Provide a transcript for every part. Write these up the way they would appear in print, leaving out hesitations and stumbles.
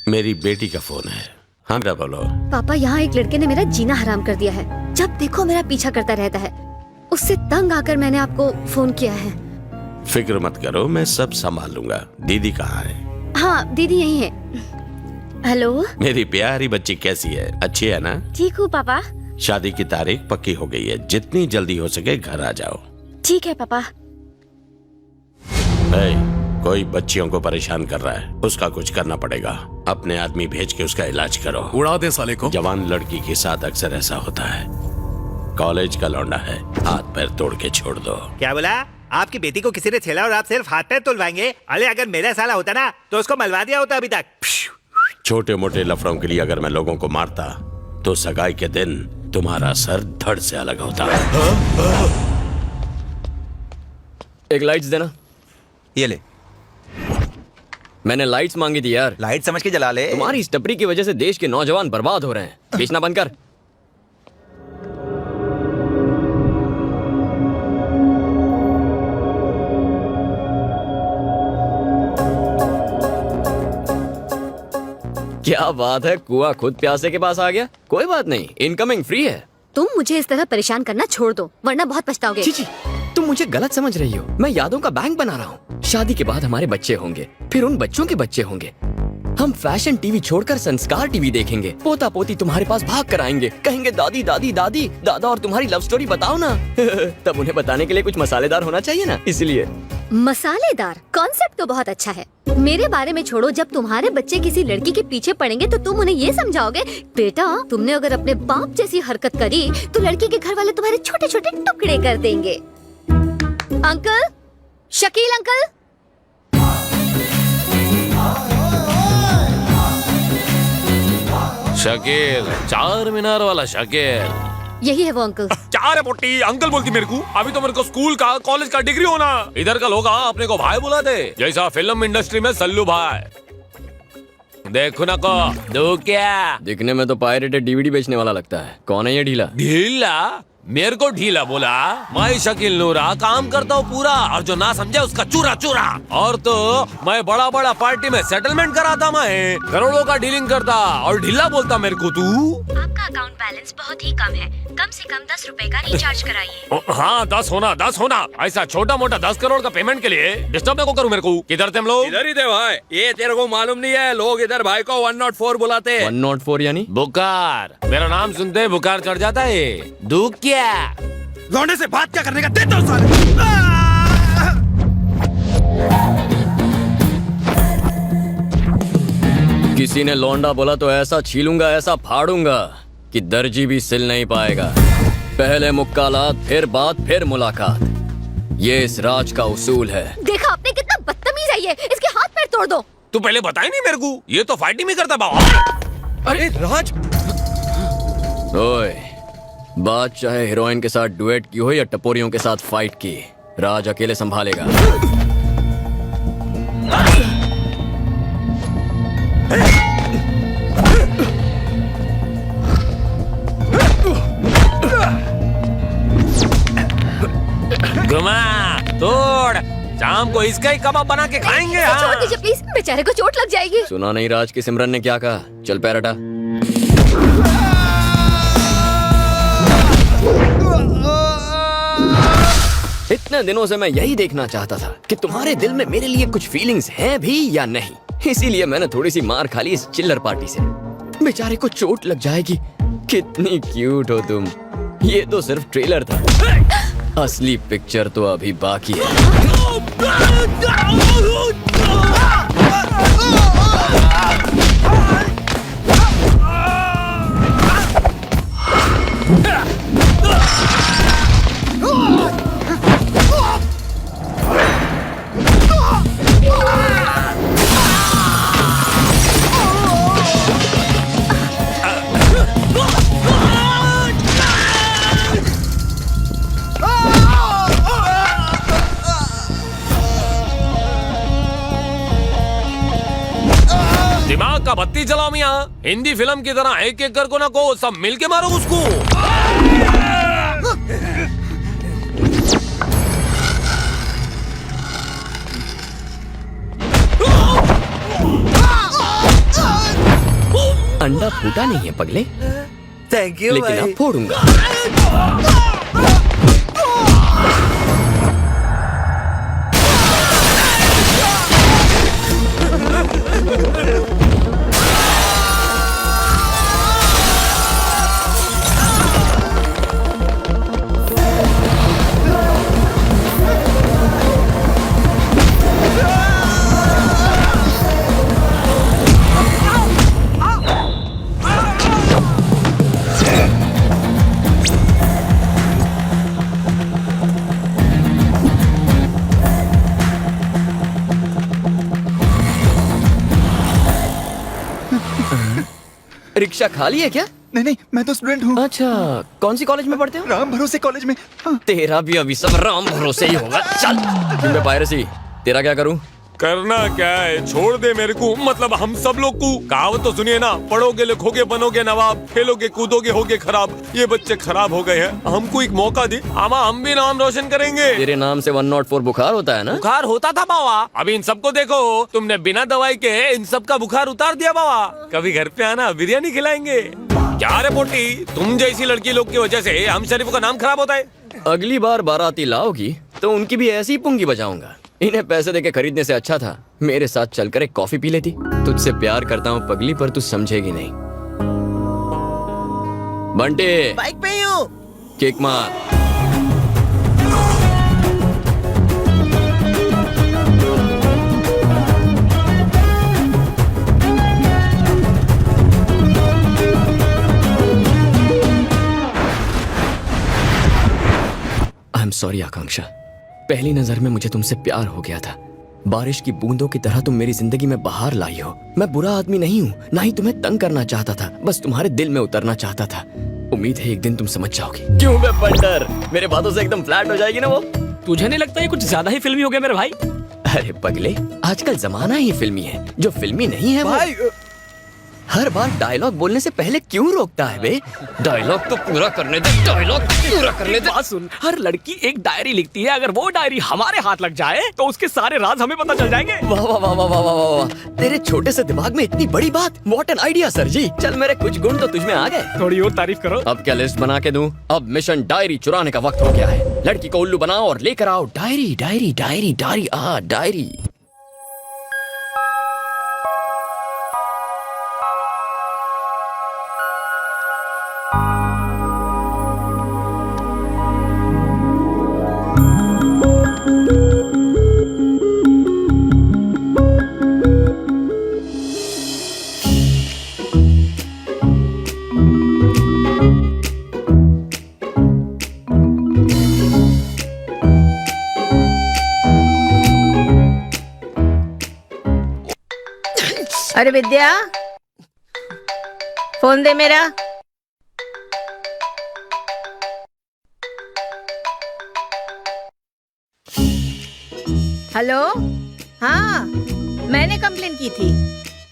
मेरी बेटी का फोन है। हाँ बेटा बोलो। पापा, यहाँ एक लड़के ने मेरा जीना हराम कर दिया है। जब देखो मेरा पीछा करता रहता है। उससे तंग आकर मैंने आपको फोन किया है। फिक्र मत करो, मैं सब संभाल लूंगा। दीदी कहाँ है? हाँ, दीदी यही है। हेलो मेरी प्यारी बच्ची कैसी है? अच्छी है ना? ठीक हूँ पापा। शादी की तारीख पक्की हो गई है, जितनी जल्दी हो सके घर आ जाओ। ठीक है पापा। कोई बच्चियों को परेशान कर रहा है, उसका कुछ करना पड़ेगा। अपने आदमी भेज के उसका इलाज करो। उड़ा दे साले को। जवान लड़की के साथ अक्सर ऐसा होता है। कॉलेज का लौंडा है, हाथ पैर तोड़ के छोड़ दो। क्या बोला? आपकी बेटी को किसी ने छेड़ा और आप सिर्फ हाथ पैर तुलवाएंगे? अरे अगर मेरा साला होता ना तो उसको मलवा दिया होता अभी तक। छोटे मोटे लफड़ों के लिए अगर मैं लोगों को मारता तो सगाई के दिन तुम्हारा सर धड़ से अलग होता। एक लाइट्स देना। ये ले। मैंने लाइट्स मांगी थी यार। लाइट समझ के जला ले। तुम्हारी इस टपरी की वजह से देश के नौजवान बर्बाद हो रहे हैं। बेचना बंद कर। क्या बात है, कुआं खुद प्यासे के पास आ गया। कोई बात नहीं, इनकमिंग फ्री है। तुम मुझे इस तरह परेशान करना छोड़ दो, वरना बहुत पछताओगे। जी, तुम मुझे गलत समझ रही हो। मैं यादों का बैंक बना रहा हूँ। शादी के बाद हमारे बच्चे होंगे, फिर उन बच्चों के बच्चे होंगे। हम फैशन टीवी छोड़कर संस्कार टीवी देखेंगे। पोता पोती तुम्हारे पास भाग कर आएंगे, कहेंगे दादी दादी दादी दादा और तुम्हारी लव स्टोरी बताओ ना। तब उन्हें बताने के लिए कुछ मसालेदार होना चाहिए ना, इसलिए। मसालेदार कॉन्सेप्ट तो बहुत अच्छा है। मेरे बारे में छोड़ो, जब तुम्हारे बच्चे किसी लड़की के पीछे पड़ेंगे तो तुम उन्हें ये समझाओगे, बेटा तुमने अगर अपने बाप जैसी हरकत करी तो लड़की के घर वाले तुम्हारे छोटे छोटे टुकड़े कर देंगे। Uncle, Shakeel uncle. शकील, चार मीनार वाला शकील। यही है वो अंकल। क्या रे पोटी, अंकल बोलती मेरे को? अभी तो मेरे को स्कूल का कॉलेज का डिग्री होना। इधर का लोग अपने को भाई बुलाते, जैसा फिल्म इंडस्ट्री में सल्लू भाई। देखो ना को दो क्या दिखने में तो पायरेटेड डीवीडी बेचने वाला लगता है। कौन है ये ढीला? ढीला? मेरे को ढीला बोला? मैं शकील नूरा काम करता हूँ पूरा, और जो ना समझे उसका चूरा चूरा। और तो मैं बड़ा बड़ा पार्टी में सेटलमेंट कराता, मैं करोड़ों का डीलिंग करता, और ढीला बोलता मेरे को तू? आपका अकाउंट बैलेंस बहुत ही कम से कम 10 रुपए का रिचार्ज कराइए। हाँ 10 होना। ऐसा छोटा मोटा 10 करोड़ का पेमेंट के लिए डिस्टर्ब को करूँ मेरे को? किधर थे हम लोग? इधर ही थे भाई। ये तेरे को मालूम नहीं है, लोग इधर भाई को 104 बुलाते हैं। 104 यानी? बुखार। मेरा नाम सुनते बुखार चढ़ जाता है। दुख क्या? लौंडे से बात क्या करने का? दे दो साले। किसी ने लौंडा बोला तो ऐसा छीलूंगा, ऐसा फाड़ूंगा कि दर्जी भी सिल नहीं पाएगा। पहले मुक्कालात, फिर बात, फिर मुलाकात। ये इस राज का उसूल है। देखा आपने कितना बदतमीज है ये, इसके हाथ पैर तोड़ दो। तू पहले बताई नहीं मेरे को? ये तो फाइटिंग में करता बाबा। अरे राज, ओए, बात चाहे हीरोइन के साथ डुएट की हो या टपोरियों के साथ फाइट की, राज अकेले संभालेगा। घुमा तोड़, शाम को इसका ही कबाब बना के खाएंगे। इसे छोड़ दीजिए प्लीज, बेचारे को चोट लग जाएगी। सुना नहीं राज की सिमरन ने क्या कहा? चल पैर हटा। इतने दिनों से मैं यही देखना चाहता था कि तुम्हारे दिल में मेरे लिए कुछ फीलिंग्स हैं भी या नहीं। इसीलिए मैंने थोड़ी सी मार खा ली इस चिल्लर पार्टी से। बेचारे को चोट लग जाएगी। कितनी क्यूट हो तुम। ये तो सिर्फ ट्रेलर था, असली पिक्चर तो अभी बाकी है। दिमाग का बत्ती जलाओ मियां। हिंदी फिल्म की तरह एक एक कर को ना को सब मिलके मारो उसको। अंडा फूटा नहीं है पगले, थैंक यू लेकिन भाई। अब फोड़ूंगा। रिक्शा खाली है क्या? नहीं नहीं, मैं तो स्टूडेंट हूँ। अच्छा, कौन सी कॉलेज में पढ़ते हो? राम भरोसे कॉलेज में। हाँ। तेरा भी अभी सब राम भरोसे ही होगा। चल तुम पायरेसी, तेरा क्या करूं? करना क्या है, छोड़ दे मेरे को, मतलब हम सब लोग को। कहावत तो सुनिए ना, पढ़ोगे लिखोगे बनोगे नवाब, खेलोगे कूदोगे होगे खराब। ये बच्चे खराब हो गए हैं, हमको एक मौका दे, आमा हम भी नाम रोशन करेंगे। तेरे नाम से 104 बुखार होता है ना? बुखार होता था बाबा, अभी इन सबको देखो, तुमने बिना दवाई के इन सब का बुखार उतार दिया बाबा। कभी घर पे आना, बिरयानी खिलाएंगे। क्या रे पोटी, तुम जैसी लड़की लोग की वजह से हम शरीफ का नाम खराब होता है। अगली बार बाराती लाओगी तो उनकी भी ऐसी पुंगी बजाऊंगा। इन्हें पैसे देके खरीदने से अच्छा था मेरे साथ चलकर एक कॉफी पी लेती। तुझसे प्यार करता हूँ पगली, पर तू समझेगी नहीं। बंटे, बाइक पे ही हूँ। किक मार। आई एम सॉरी आकांक्षा, पहली नजर में मुझे तुमसे प्यार हो गया था। बारिश की बूंदों की तरह तुम मेरी जिंदगी में बाहर लाई हो। मैं बुरा आदमी नहीं हूँ, ना ही तुम्हें तंग करना चाहता था, बस तुम्हारे दिल में उतरना चाहता था। उम्मीद है एक दिन तुम समझ जाओगी। क्यों बे बंडर, मेरे बातों से एकदम फ्लैट हो जाएगी ना वो? तुझे नहीं लगता ये कुछ ज्यादा ही फिल्मी हो गया मेरे भाई? अरे पगले, आजकल जमाना ही फिल्मी है, जो फिल्मी नहीं है वो भाई हर बार डायलॉग बोलने से पहले क्यों रोकता है बे? डायलॉग तो पूरा करने दे, डायलॉग पूरा करने दे। बात सुन, हर लड़की एक डायरी लिखती है, अगर वो डायरी हमारे हाथ लग जाए तो उसके सारे राज हमें पता चल जाएंगे। वाह वाह वाह वाह वाह वाह वाह, तेरे छोटे से दिमाग में इतनी बड़ी बात। व्हाट एन आइडिया सर जी। चल मेरे कुछ गुण तो तुझमें आ गए, थोड़ी और तारीफ करो। अब क्या लिस्ट बना के दूं? अब मिशन डायरी चुराने का वक्त हो गया है। लड़की को उल्लू बनाओ और लेकर आओ diary diary diary diary diary. अरे विद्या, फोन दे मेरा। हेलो, हाँ मैंने कंप्लेन की थी।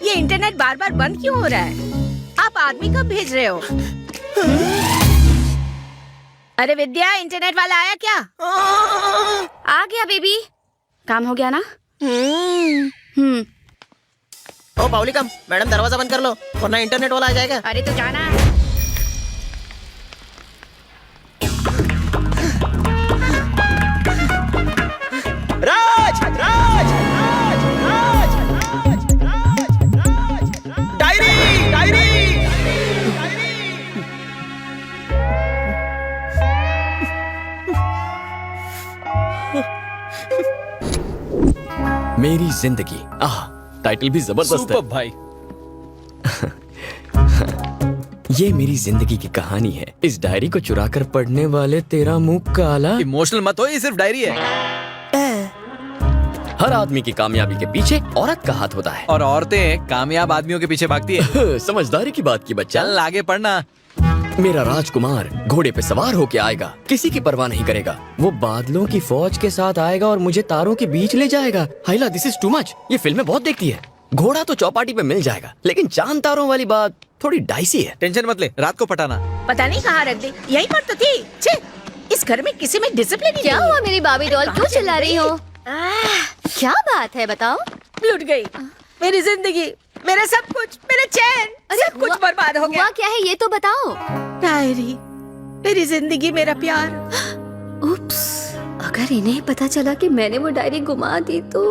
ये इंटरनेट बार बार बंद क्यों हो रहा है? आप आदमी कब भेज रहे हो? अरे विद्या, इंटरनेट वाला आया क्या? आ गया बेबी, काम हो गया ना? ओ बाउलिकम, मैडम दरवाजा बंद कर लो वरना इंटरनेट वाला आ जाएगा। अरे तो जाना। राज राज राज राज राज राज राज डायरी डायरी मेरी जिंदगी, आह टाइटल भी जबरदस्त है भाई। ये मेरी जिंदगी की कहानी है। इस डायरी को चुराकर पढ़ने वाले तेरा मुंह काला। इमोशनल मत हो, ये सिर्फ डायरी है। हर आदमी की कामयाबी के पीछे औरत का हाथ होता है। और औरतें कामयाब आदमियों के पीछे भागती है। समझदारी की बात की बच्चा। चल आगे पढ़ना। मेरा राजकुमार घोड़े पे सवार होके आएगा, किसी की परवाह नहीं करेगा। वो बादलों की फौज के साथ आएगा और मुझे तारों के बीच ले जाएगा। हाइला, दिस इज टू मच। ये फिल्में बहुत देखती है। घोड़ा तो चौपाटी पे मिल जाएगा, लेकिन चांद तारों वाली बात थोड़ी डाइसी है। टेंशन मत ले, रात को पटाना। पता नहीं कहाँ रख दी, यहीं पर तो थी। छे, इस घर में किसी में डिसिप्लिन ही क्या नहीं है। हुआ मेरी बाबी डॉल, क्यों चिल्ला रही हो? क्या बात है बताओ? लुट गई मेरी जिंदगी, मेरा सब कुछ, मेरा चैन, सब कुछ बर्बाद हो गया। हुआ क्या है ये तो बताओ। डायरी, मेरी जिंदगी, मेरा प्यार। उप्स, अगर इन्हें पता चला कि मैंने वो डायरी गुमा दी तो।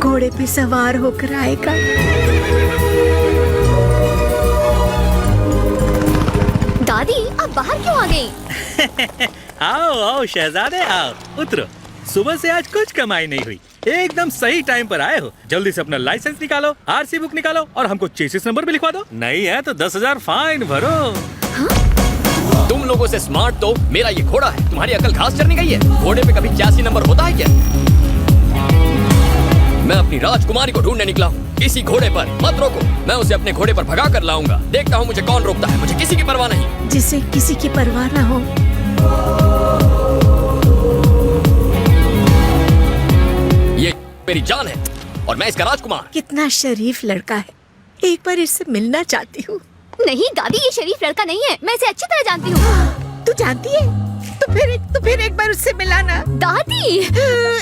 घोड़े पे सवार होकर आएगा। दादी आप बाहर क्यों आ गई? आओ आओ शहजादे आओ, उतरो। सुबह से आज कुछ कमाई नहीं हुई, एकदम सही टाइम पर आए हो। जल्दी से अपना लाइसेंस निकालो, आरसी बुक निकालो और हमको चेसिस नंबर भी लिखवा दो। नहीं है तो 10,000 फाइन भरो। तुम लोगों से स्मार्ट तो मेरा ये घोड़ा है, तुम्हारी अकल घास चरने गई है। घोड़े पे कभी 86 नंबर होता है क्या? मैं अपनी राजकुमारी को ढूंढने निकला हूँ। इसी घोड़े पर मत रोको, मैं उसे अपने घोड़े पर भगा कर लाऊंगा। देखता हूँ मुझे कौन रोकता है, मुझे किसी की परवाह नहीं। जिसे किसी की परवाह ना हो। ये मेरी जान है और मैं इसका राजकुमार। कितना शरीफ लड़का है, एक बार इससे मिलना चाहती हूँ। नहीं दादी, ये शरीफ लड़का नहीं है, मैं इसे अच्छी तरह जानती हूँ। तू जानती है? तो फिर एक बार उससे मिलाना। दादी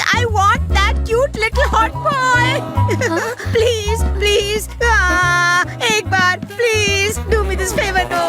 I want that cute little hot boy. Please, please, एक बार please do me this favor, no.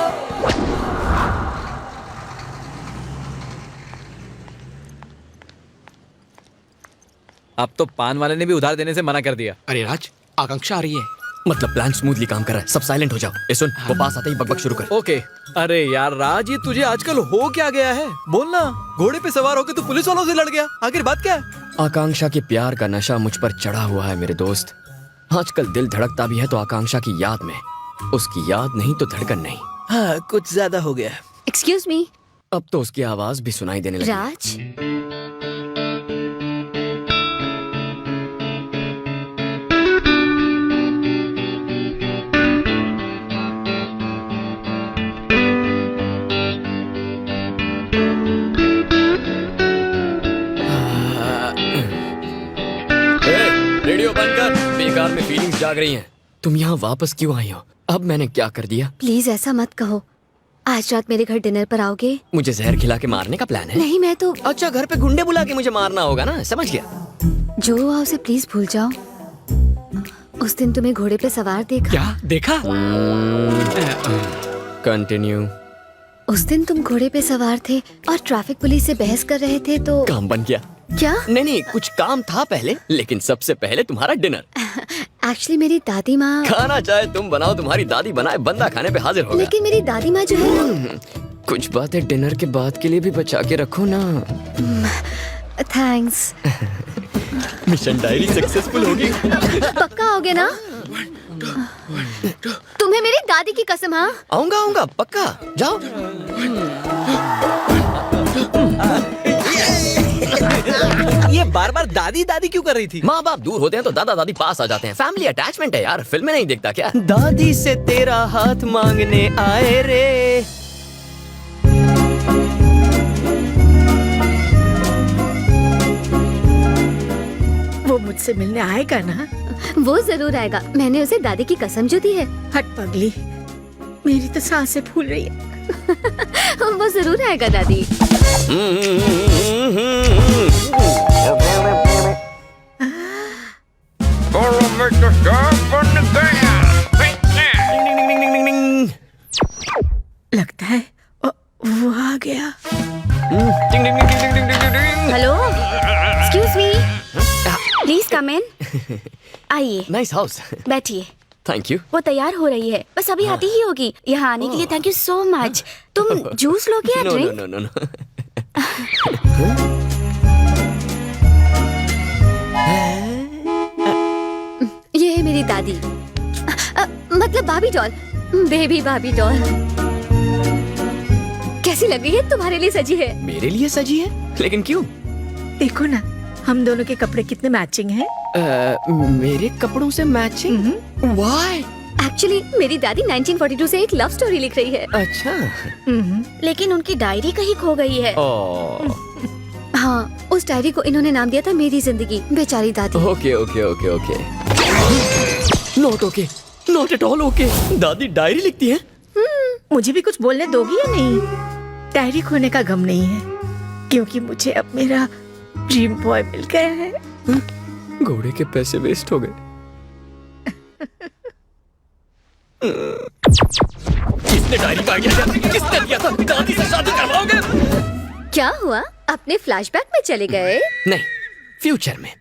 अब तो पान वाले ने भी उधार देने से मना कर दिया। अरे राज, आकांक्षा आ रही है। मतलब प्लान स्मूथली काम कर रहा है। सब साइलेंट हो जाओ। ए सुन, वो पास आते ही बकबक शुरू कर। ओके। अरे यार राज, ये तुझे आजकल हो क्या गया है? बोलना। घोड़े पे सवार होकर तू पुलिस वालों से लड़ गया, आखिर बात क्या है? आकांक्षा के प्यार का नशा मुझ पर चढ़ा हुआ है मेरे दोस्त। आजकल दिल धड़कता भी है तो आकांक्षा की याद में। उसकी याद नहीं तो धड़कन नहीं। हाँ, कुछ ज्यादा हो गया। Excuse me. अब तो उसकी आवाज भी सुनाई देने लगी। राज, रेडियो बंद कर, बेकार में फीलिंग्स जाग रही हैं। तुम यहाँ वापस क्यों आई हो? अब मैंने क्या कर दिया? प्लीज ऐसा मत कहो। आज रात मेरे घर डिनर पर आओगे? मुझे जहर खिला के मारने का प्लान है? नहीं, मैं तो। अच्छा, घर पे गुंडे बुला के मुझे मारना होगा ना, समझ गया। जो हुआ उसे प्लीज भूल जाओ। उस दिन तुम्हें घोड़े पे सवार देखा। क्या देखा? कंटिन्यू। उस दिन तुम घोड़े पे सवार थे और ट्रैफिक पुलिस से बहस कर रहे थे तो। काम बन गया। क्या? नहीं, कुछ काम था पहले, लेकिन सबसे पहले तुम्हारा डिनर। एक्चुअली मेरी दादी माँ। खाना चाहे तुम बनाओ, तुम्हारी दादी बनाए, बंदा खाने पे हाजिर होगा। लेकिन मेरी दादी माँ जो है। कुछ बातें डिनर के बाद के लिए भी बचा के रखो ना। थैंक्स। मिशन डायरी सक्सेसफुल होगी। पक्का आओगे ना? तुम्हें मेरी दादी की कसम। हाँ, आऊंगा पक्का। जाओ। ये बार बार दादी दादी क्यों कर रही थी? माँ बाप दूर होते हैं तो दादा दादी पास आ जाते हैं। फैमिली अटैचमेंट है यार, फिल्म में नहीं देखता क्या? दादी से तेरा हाथ मांगने आए रे। वो मुझसे मिलने आएगा ना? वो जरूर आएगा। मैंने उसे दादी की कसम जो दी है। हट पगली, मेरी तो सांसें फूल रही है। वो जरूर आएगा दादी। लगता है वो आ गया। Hello, excuse me, please come in. आइए, नाइस हाउस। बैठिए। Thank you. वो तैयार हो रही है, बस अभी आती ही होगी। यहाँ आने के लिए थैंक यू सो मच। तुम जूस लोगे या ड्रिंक? नो। ये है मेरी दादी, मतलब भाभी डॉल, बेबी भाभी डॉल। कैसी लग रही है? तुम्हारे लिए सजी है। मेरे लिए सजी है? लेकिन क्यों? देखो ना, हम दोनों के कपड़े कितने मैचिंग हैं। मेरे कपड़ों से मैचिंग? Why? एक्चुअली मेरी दादी 1942 से एक लव स्टोरी लिख रही है। अच्छा। लेकिन उनकी डायरी कहीं खो गई है। ओ, हाँ, उस डायरी को इन्होंने नाम दिया था मेरी जिंदगी। बेचारी दादी। Okay okay okay okay. Not okay, not at all okay. दादी डायरी लिखती है? मुझे भी कुछ बोलने दोगी या नहीं? डायरी खोने का गम नहीं है, क्योंकि मुझे अब मेरा ड्रीम बॉय मिल गया है। घोड़े के पैसे वेस्ट हो गए। किसने डायरी का आइडिया दिया? किसने दिया था? दादी से शादी करवाओगे? क्या हुआ? अपने फ्लैशबैक में चले गए? नहीं, फ्यूचर में।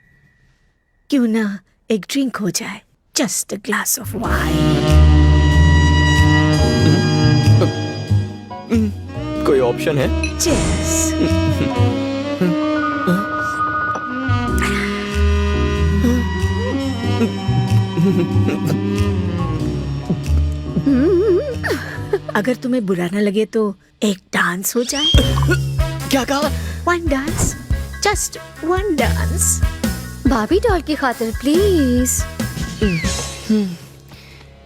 क्यों ना एक ड्रिंक हो जाए, just a glass of wine. कोई ऑप्शन है? Cheers. अगर तुम्हें बुरा न लगे तो एक डांस हो जाए। क्या कहा? One dance, just one dance. भाभी डॉल की खातिर प्लीज।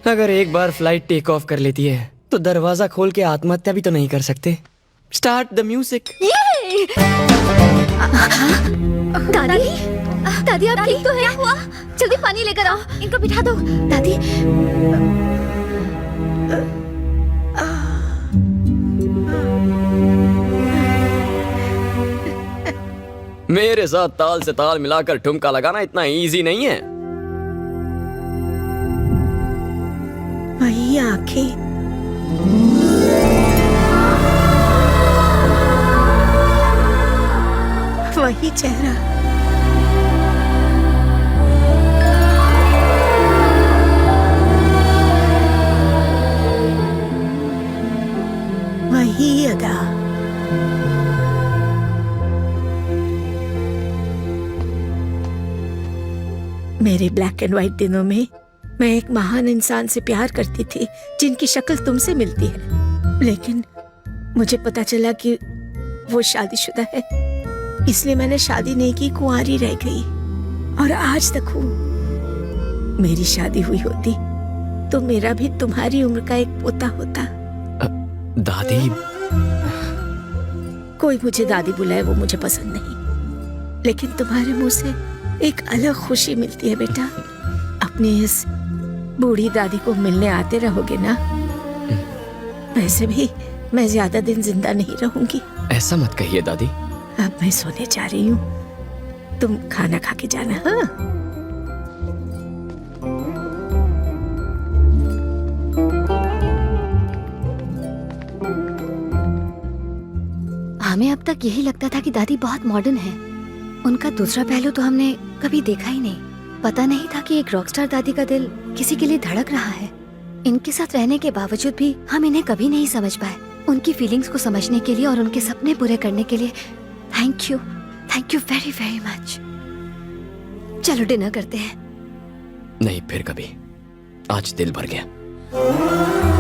अगर एक बार फ्लाइट टेक ऑफ कर लेती है तो दरवाजा खोल के आत्महत्या भी तो नहीं कर सकते। Start the music. दादी, दादी आप ठीक तो है? हुआ? जल्दी पानी लेकर आओ, इनको बिठा दो। दादी, मेरे साथ ताल से ताल मिलाकर ठुमका लगाना इतना इजी नहीं है। वही आंखें, वही चेहरा, वही अदा। मेरे ब्लैक एंड व्हाइट दिनों में मैं एक महान इंसान से प्यार करती थी जिनकी शक्ल तुमसे मिलती है, लेकिन मुझे पता चला कि वो शादीशुदा है, इसलिए मैंने शादी नहीं की, कुंवारी रह गई। और आज तक हूँ। मेरी शादी हुई होती तो मेरा भी तुम्हारी उम्र का एक पोता होता। दादी, कोई मुझे दादी बुलाए वो मुझे पसंद नहीं, लेकिन तुम्हारे मुंह से एक अलग खुशी मिलती है बेटा। अपनी इस बूढ़ी दादी को मिलने आते रहोगे ना? वैसे भी मैं ज्यादा दिन जिंदा नहीं रहूंगी। ऐसा मत कहिए दादी। अब मैं सोने जा रही हूँ, तुम खाना खा के जाना। हाँ, हमें अब तक यही लगता था कि दादी बहुत मॉडर्न है। उनका दूसरा पहलू तो हमने कभी देखा ही नहीं। पता नहीं था कि एक रॉकस्टार दादी का दिल किसी के लिए धड़क रहा है। इनके साथ रहने के बावजूद भी हम इन्हें कभी नहीं समझ पाए। उनकी फीलिंग्स को समझने के लिए और उनके सपने पूरे करने के लिए thank you very very much. चलो डिनर करते हैं। नहीं, फिर कभी। आज दिल भर गया।